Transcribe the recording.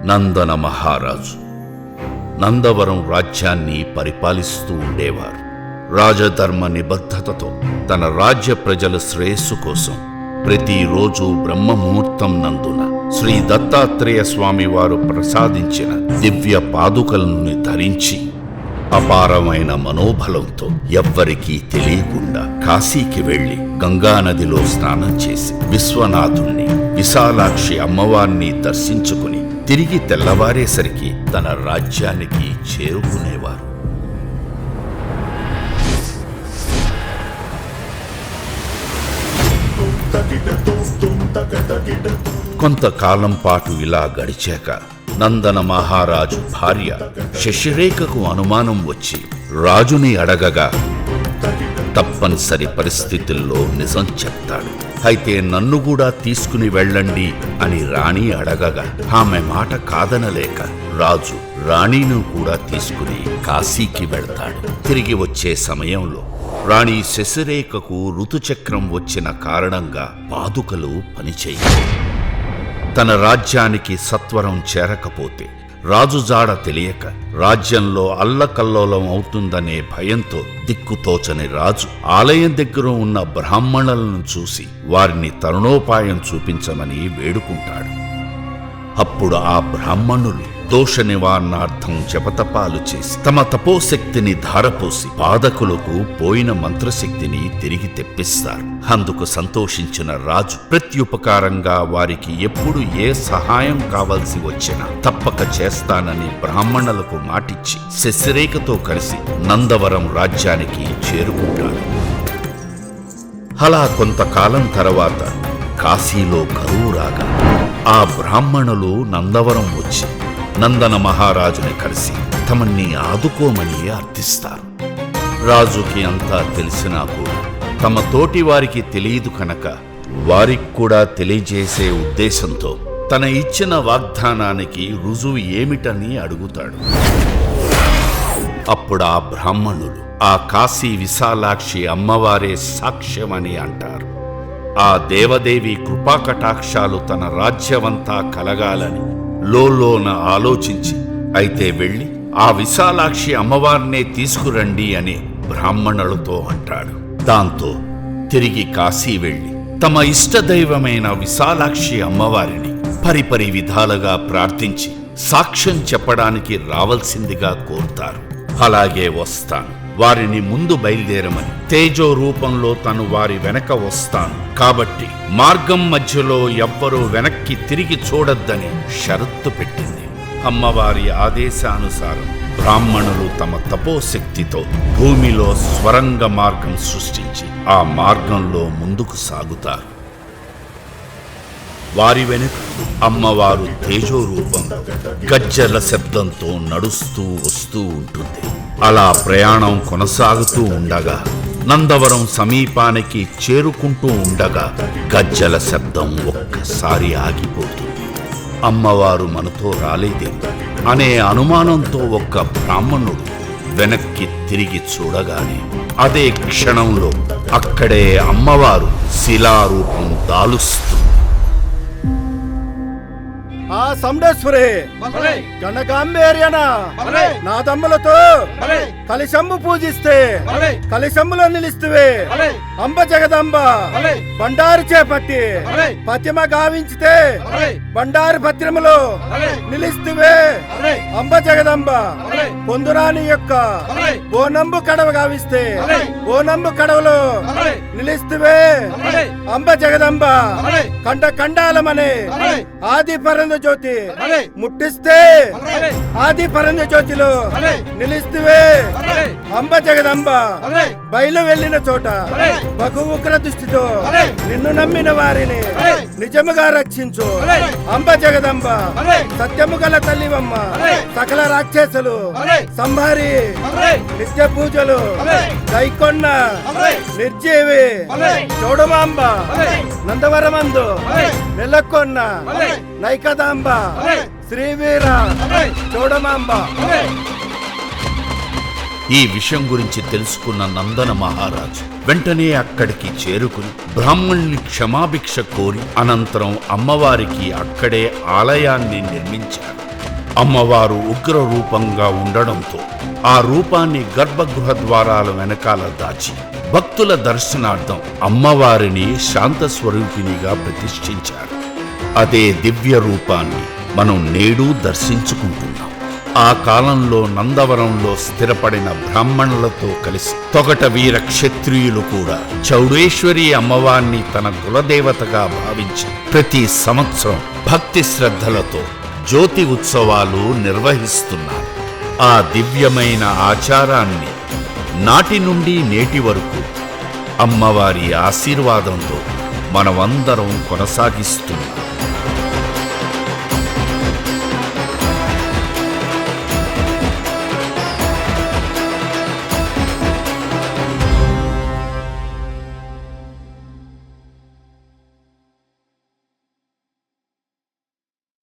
నందన మహారాజు నందవరం రాజ్యాన్ని పరిపాలిస్తూ ఉండేవారు. రాజధర్మ నిబద్ధతతో తన రాజ్య ప్రజల శ్రేయస్సు కోసం ప్రతిరోజు బ్రహ్మముహూర్తం నందున శ్రీ దత్తాత్రేయ స్వామి వారు ప్రసాదించిన దివ్య పాదుకలను ధరించి అపారమైన మనోబలంతో ఎవ్వరికీ తెలియకుండా కాశీకి వెళ్లి గంగానదిలో స్నానం చేసి విశ్వనాథుణ్ణి, విశాలాక్షి అమ్మవారిని దర్శించుకుని తిరిగి తెల్లవారేసరికి తన రాజ్యానికి చేరుకునేవారు. కొంతకాలం పాటు ఇలా గడిచాక నందన మహారాజు భార్య శశిరేఖకు అనుమానం వచ్చి రాజుని అడగగా తప్పనిసరి పరిస్థితుల్లో నిజం చెప్తాడు. అయితే నన్ను కూడా తీసుకుని వెళ్ళండి అని రాణి అడగగా ఆమె మాట కాదనలేక రాజు రాణిను కూడా తీసుకుని కాశీకి వెళ్తాడు. తిరిగి వచ్చే సమయంలో రాణి శశిరేఖకు ఋతుచక్రం వచ్చిన కారణంగా పాదుకలు పనిచేయాలి. తన రాజ్యానికి సత్వరం చేరకపోతే రాజు జాడ తెలియక రాజ్యంలో అల్లకల్లోలం అవుతుందనే భయంతో దిక్కుతోచని రాజు ఆలయం దగ్గర ఉన్న బ్రాహ్మణులను చూసి వారిని తరుణోపాయం చూపించమని వేడుకుంటాడు. అప్పుడు ఆ బ్రాహ్మణులు దోష నివారణార్థం జపతపాలు చేసి తమ తపోశక్తిని ధారపోసి పాదకులకు పోయిన మంత్రశక్తిని తిరిగి తెప్పిస్తారు. అందుకు సంతోషించిన రాజు ప్రత్యుపకారంగా వారికి ఎప్పుడు ఏ సహాయం కావలసి వచ్చినా తప్పక చేస్తానని బ్రాహ్మణులకు మాటిచ్చి శశిరేఖతో కలిసి నందవరం రాజ్యానికి చేరుకుంటాడు. అలా కొంతకాలం తర్వాత కాశీలో కరువు రాగా ఆ బ్రాహ్మణులు నందవరం వచ్చి నందన మహారాజుని కలిసి తమని ఆదుకోమని అర్థిస్తారు. రాజుకి అంతా తెలిసినా కూడా తమ తోటి వారికి తెలియదు కనుక వారికి కూడా తెలియజేసే ఉద్దేశంతో తన ఇచ్చిన వాగ్దానానికి రుజువు ఏమిటని అడుగుతాడు. అప్పుడు ఆ బ్రాహ్మణులు ఆ కాశీ విశాలాక్షి అమ్మవారే సాక్ష్యమని అంటారు. ఆ దేవదేవి కృపాకటాక్షాలు తన రాజ్యమంతా కలగాలని లోలోన ఆలోచించి అయితే వెళ్ళి ఆ విశాలాక్షి అమ్మవారినే తీసుకురండి అని బ్రాహ్మణులతో అంటాడు. దాంతో తిరిగి కాశీ వెళ్లి తమ ఇష్టదైవమైన విశాలాక్షి అమ్మవారిని పరిపరి విధాలుగా ప్రార్థించి సాక్ష్యం చెప్పడానికి రావలసిందిగా కోరుతారు. అలాగే వస్తాను, వారిని ముందు బయలుదేరమని, తేజో రూపంలో తను వారి వెనక వస్తాను కాబట్టి మార్గం మధ్యలో ఎవ్వరూ వెనక్కి తిరిగి చూడొద్దని షరత్తు పెట్టింది. అమ్మవారి ఆదేశానుసారం బ్రాహ్మణులు తమ తపోశక్తితో భూమిలో స్వరంగ మార్గం సృష్టించి ఆ మార్గంలో ముందుకు సాగుతారు. వారి వెనుక అమ్మవారు తేజో రూపంలో గజ్జల శబ్దంతో నడుస్తూ వస్తూ ఉంటుంది. అలా ప్రయాణం కొనసాగుతూ ఉండగా నందవరం సమీపానికి చేరుకుంటూ ఉండగా గజ్జల శబ్దం ఒక్కసారి ఆగిపోతుంది. అమ్మవారు మనతో రాలేదేమో అనే అనుమానంతో ఒక్క బ్రాహ్మణుడు వెనక్కి తిరిగి చూడగానే అదే క్షణంలో అక్కడే అమ్మవారు శిలారూపం దాలుస్తుంది. ఆ సండేశ్వరి గణగాంబేర్యన నా తమ్ములతో కలిశంబు పూజిస్తే కలిశంబులో నిలిస్తే అంబ జగదంబ బండారు చేపట్టి పతిమ గావించితే బండారు పత్రములో నిలిస్తే అంబ జగదంబ పొందురాని యొక్క బోనంబు కడవ గావిస్తే బోనంబు కడవలో నిలిస్తే అంబ జగదంబ కండ కండాలమనే ఆది పరంద జ్యోతి ముట్టిస్తే ఆది పరంద జ్యోతిలో నిలిస్తే అంబ జగదంబ బయలు వెళ్లిన చోట బహు ఉగ్ర దృష్టితో నిన్ను నమ్మిన వారిని నిజముగా రక్షించు అంబ జగదంబ సత్యము గల తల్లివమ్మ సకల రాక్షసులు సంహారి నిత్య పూజలు దైకొన్న నిర్జీవి చౌడమాంబ నందవరమందు నెలకొన్న నైకదాంబ శ్రీవీర చౌడమాంబ. ఈ విషయం గురించి తెలుసుకున్న నందన మహారాజు వెంటనే అక్కడికి చేరుకుని బ్రాహ్మణుని క్షమాభిక్ష కోరి అనంతరం అమ్మవారికి అక్కడే ఆలయాన్ని నిర్మించారు. అమ్మవారు ఉగ్ర రూపంగా ఉండడంతో ఆ రూపాన్ని గర్భగృహ ద్వారాల వెనకాల దాచి భక్తుల దర్శనార్థం అమ్మవారిని శాంత స్వరూపిణిగా ప్రతిష్ఠించారు. అదే దివ్య రూపాన్ని మనం నేడు దర్శించుకుంటున్నాం. ఆ కాలంలో నందవరంలో స్థిరపడిన బ్రాహ్మణులతో కలిసి తొగట వీర క్షత్రియులు కూడా చౌడేశ్వరి అమ్మవారిని తన కులదేవతగా భావించి ప్రతి సంవత్సరం భక్తి శ్రద్ధలతో జ్యోతి ఉత్సవాలు నిర్వహిస్తున్నారు. ఆ దివ్యమైన ఆచారాన్ని నాటి నుండి నేటి వరకు అమ్మవారి ఆశీర్వాదంతో మనమందరం కొనసాగిస్తున్నాం.